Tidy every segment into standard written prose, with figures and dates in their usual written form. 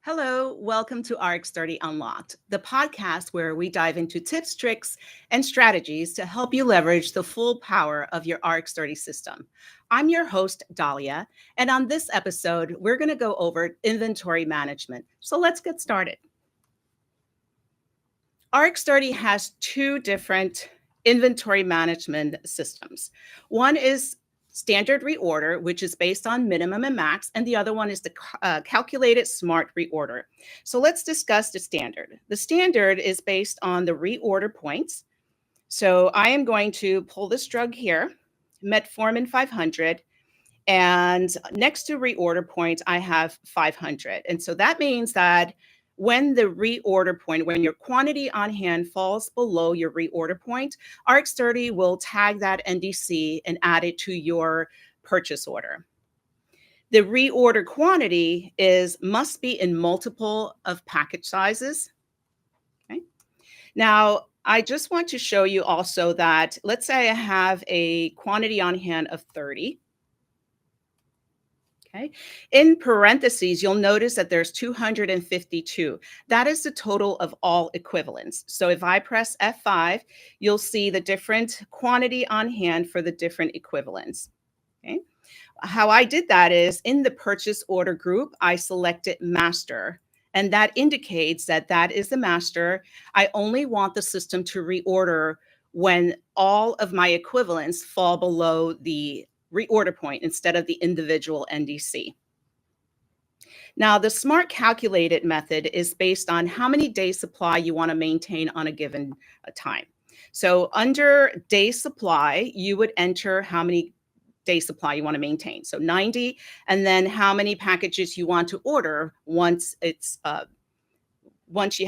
Hello, welcome to Rx30 Unlocked, the podcast where we dive into tips, tricks, and strategies to help you leverage the full power of your Rx30 system. I'm your host, Dahlia, and on this episode, we're going to go over inventory management. So let's get started. Rx30 has two different inventory management systems. One is standard reorder, which is based on minimum and max, and the other one is the calculated smart reorder. So let's discuss the standard. The standard is based on the reorder points. So I am going to pull this drug here, metformin 500, and next to reorder point, I have 500. And so that means that when the reorder point, when your quantity on hand falls below your reorder point, Rx30 will tag that NDC and add it to your purchase order. The reorder quantity must be in multiple of package sizes. Okay. Now, I just want to show you also that, let's say I have a quantity on hand of 30. Okay. In parentheses, you'll notice that there's 252. That is the total of all equivalents. So if I press F5, you'll see the different quantity on hand for the different equivalents. Okay. How I did that is in the purchase order group, I selected master, and that indicates that that is the master. I only want the system to reorder when all of my equivalents fall below the reorder point instead of the individual NDC. Now, the smart calculated method is based on how many days supply you want to maintain on a given time. So under day supply, you would enter how many day supply you want to maintain. So 90, and then how many packages you want to order once you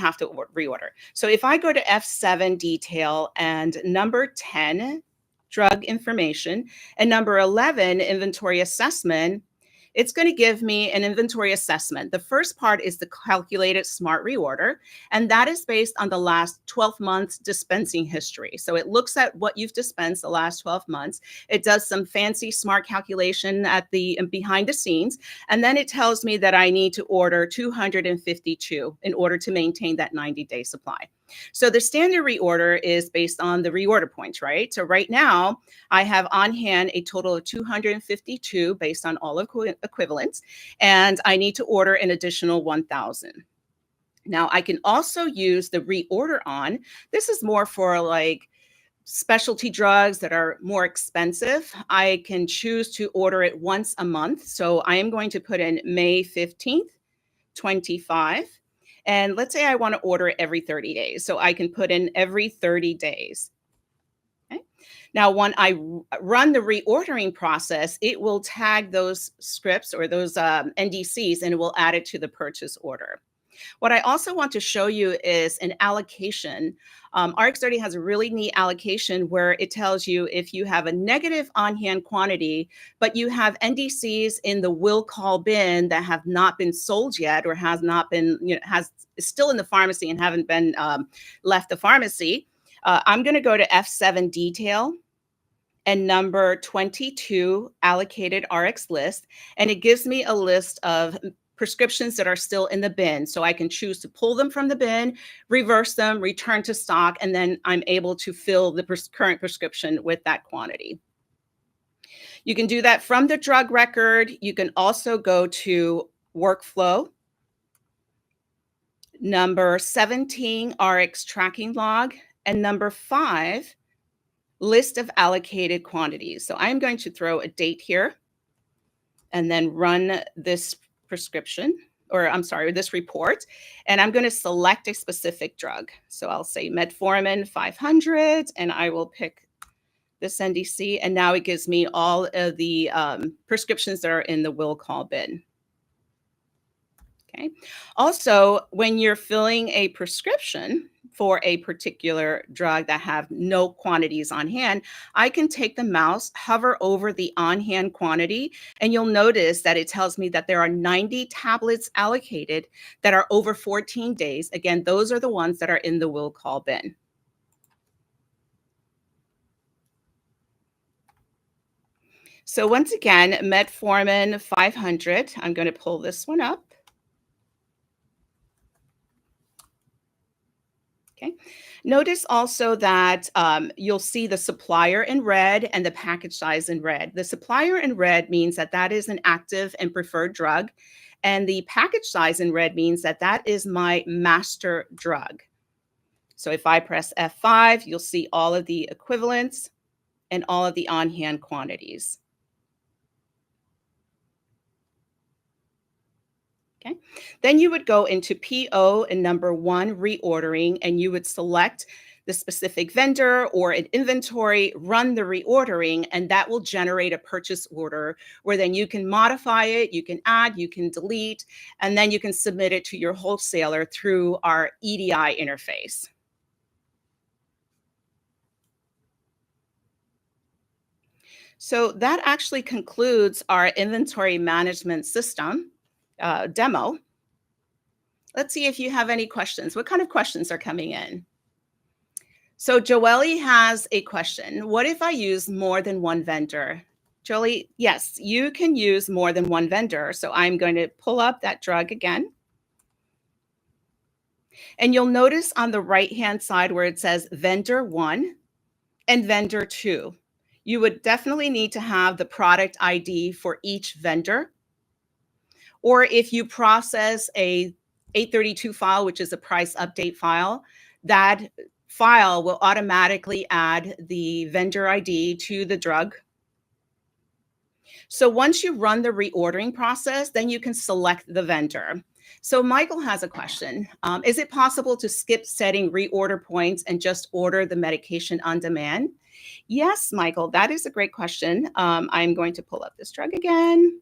have to reorder. So if I go to F7 detail and number 10, drug information, and number 11, inventory assessment, it's going to give me an inventory assessment. The first part is the calculated smart reorder, and that is based on the last 12 months dispensing history. So it looks at what you've dispensed the last 12 months. It does some fancy smart calculation at the behind the scenes, and then it tells me that I need to order 252 in order to maintain that 90-day supply. So the standard reorder is based on the reorder points, right? So right now I have on hand a total of 252 based on all equivalents, and I need to order an additional 1,000. Now I can also use the reorder on. This is more for like specialty drugs that are more expensive. I can choose to order it once a month. So I am going to put in May 15th, 25. And let's say I want to order it every 30 days. So I can put in every 30 days. Okay. Now, when I run the reordering process, it will tag those scripts or those NDCs, and it will add it to the purchase order. What I also want to show you is an allocation. Rx30 has a really neat allocation where it tells you if you have a negative on-hand quantity, but you have NDCs in the will call bin that have not been sold yet or has not been, is still in the pharmacy and haven't been left the pharmacy. I'm going to go to F7 detail and number 22 allocated Rx list, and it gives me a list of prescriptions that are still in the bin. So I can choose to pull them from the bin, reverse them, return to stock, and then I'm able to fill the current prescription with that quantity. You can do that from the drug record. You can also go to workflow, number 17, Rx tracking log, and number 5, list of allocated quantities. So I'm going to throw a date here and then run this prescription, or I'm sorry, this report, and I'm going to select a specific drug. So I'll say metformin 500, and I will pick this NDC, and now it gives me all of the prescriptions that are in the will call bin. Okay. Also, when you're filling a prescription for a particular drug that have no quantities on hand, I can take the mouse, hover over the on-hand quantity, and you'll notice that it tells me that there are 90 tablets allocated that are over 14 days. Again, those are the ones that are in the will call bin. So once again, metformin 500, I'm going to pull this one up. Okay. Notice also that you'll see the supplier in red and the package size in red. The supplier in red means that that is an active and preferred drug. And the package size in red means that that is my master drug. So if I press F5, you'll see all of the equivalents and all of the on-hand quantities. Okay. Then you would go into PO and number 1 reordering, and you would select the specific vendor or an inventory, run the reordering, and that will generate a purchase order where then you can modify it, you can add, you can delete, and then you can submit it to your wholesaler through our EDI interface. So that actually concludes our inventory management system demo. Let's see if you have any questions. What kind of questions are coming in? So Joelle has a question. What if I use more than one vendor? Jolie, yes, you can use more than one vendor. So I'm going to pull up that drug again. And you'll notice on the right-hand side where it says vendor 1 and vendor 2. You would definitely need to have the product ID for each vendor. Or if you process a 832 file, which is a price update file, that file will automatically add the vendor ID to the drug. So once you run the reordering process, then you can select the vendor. So Michael has a question. Is it possible to skip setting reorder points and just order the medication on demand? Yes, Michael, that is a great question. I'm going to pull up this drug again.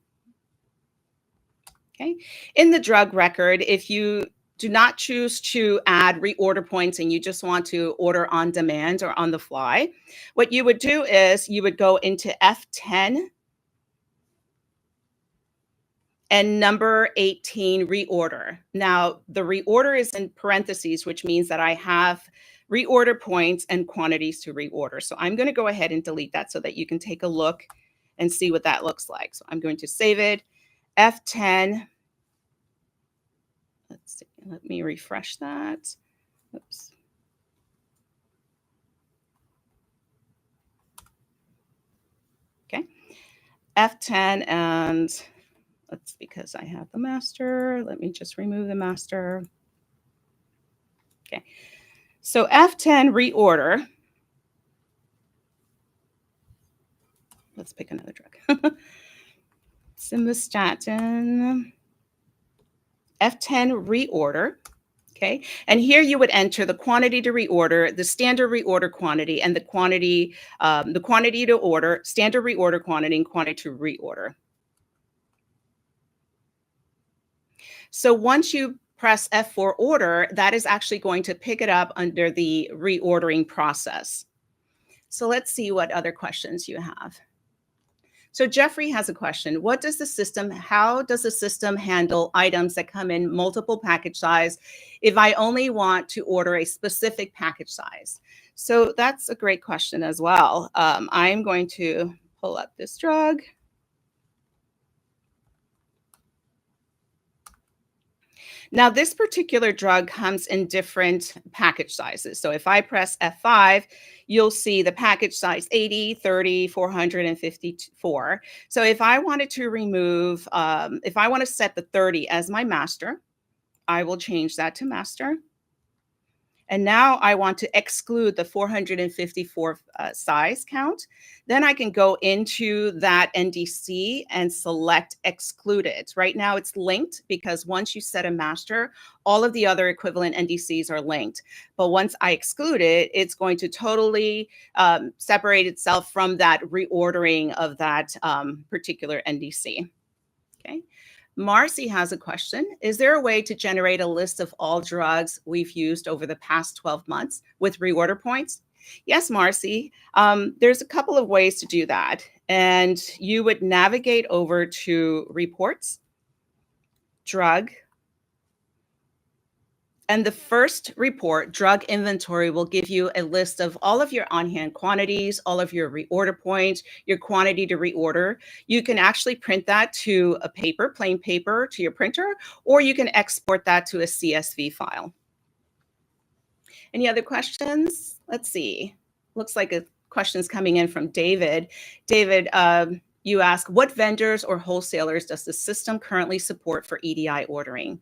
Okay. In the drug record, if you do not choose to add reorder points and you just want to order on demand or on the fly, what you would do is you would go into F10 and number 18 reorder. Now, the reorder is in parentheses, which means that I have reorder points and quantities to reorder. So I'm going to go ahead and delete that so that you can take a look and see what that looks like. So I'm going to save it. F10. Let's see. Let me refresh that. Oops. Okay. F10 and that's because I have the master. Let me just remove the master. Okay. So F10 reorder. Let's pick another drug. Simvastatin. F10 reorder. Okay. And here you would enter the quantity to reorder, the standard reorder quantity, and the quantity to order, standard reorder quantity, and quantity to reorder. So once you press F4 order, that is actually going to pick it up under the reordering process. So let's see what other questions you have. So Jeffrey has a question. How does the system handle items that come in multiple package size if I only want to order a specific package size? So that's a great question as well. I'm going to pull up this drug. Now, this particular drug comes in different package sizes. So if I press F5, you'll see the package size 80, 30, 454. So if I wanted to remove, if I want to set the 30 as my master, I will change that to master. And now I want to exclude the 454 size count. Then I can go into that NDC and select excluded. Right now it's linked because once you set a master, all of the other equivalent NDCs are linked. But once I exclude it, it's going to totally separate itself from that reordering of that particular NDC. Okay. Marcy has a question. Is there a way to generate a list of all drugs we've used over the past 12 months with reorder points? Yes, Marcy. There's a couple of ways to do that. And you would navigate over to reports, drug, and the first report, drug inventory, will give you a list of all of your on-hand quantities, all of your reorder points, your quantity to reorder. You can actually print that to a paper, plain paper, to your printer, or you can export that to a CSV file. Any other questions? Let's see. Looks like a question's coming in from David. David, you ask, what vendors or wholesalers does the system currently support for EDI ordering?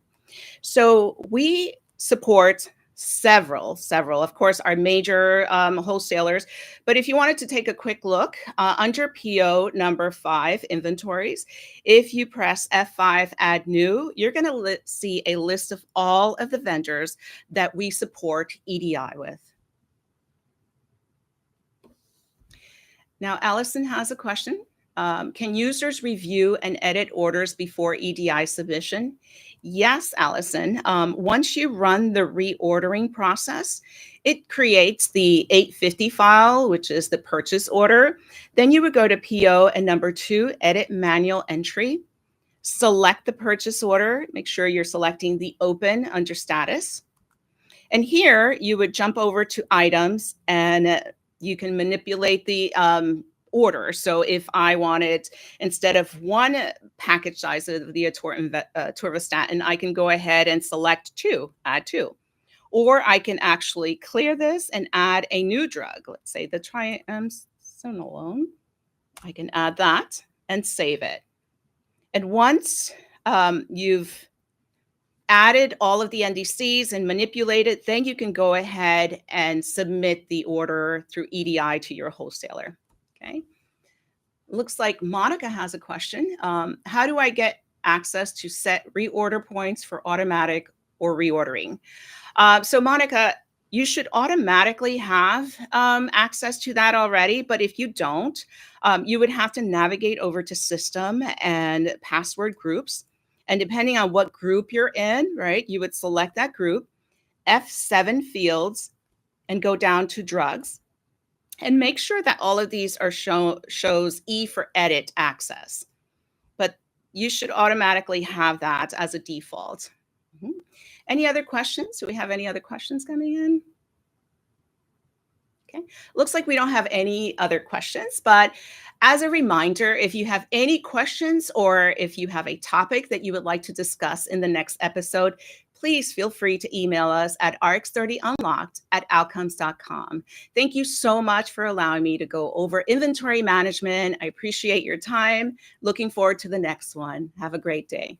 So we support several, of course, our major wholesalers. But if you wanted to take a quick look under PO number 5, inventories, if you press F5, add new, you're going to see a list of all of the vendors that we support EDI with. Now, Allison has a question. Can users review and edit orders before EDI submission? Yes, Allison. Once you run the reordering process, it creates the 850 file, which is the purchase order. Then you would go to PO and number 2, edit manual entry. Select the purchase order. Make sure you're selecting the open under status. And here you would jump over to items and you can manipulate the order. So if I wanted, instead of one package size of the atorvastatin, I can go ahead and select 2, add 2. Or I can actually clear this and add a new drug. Let's say the triamcinolone. I can add that and save it. And once you've added all of the NDCs and manipulated, then you can go ahead and submit the order through EDI to your wholesaler. Okay. Looks like Monica has a question. How do I get access to set reorder points for automatic or reordering? So Monica, you should automatically have access to that already, but if you don't, you would have to navigate over to system and password groups. And depending on what group you're in, right, you would select that group, F7 fields, and go down to drugs. And make sure that all of these are shows E for edit access. But you should automatically have that as a default. Any other questions? Do we have any other questions coming in? Okay, looks like we don't have any other questions, but as a reminder, if you have any questions or if you have a topic that you would like to discuss in the next episode, please feel free to email us at rx30unlocked@outcomes.com. Thank you so much for allowing me to go over inventory management. I appreciate your time. Looking forward to the next one. Have a great day.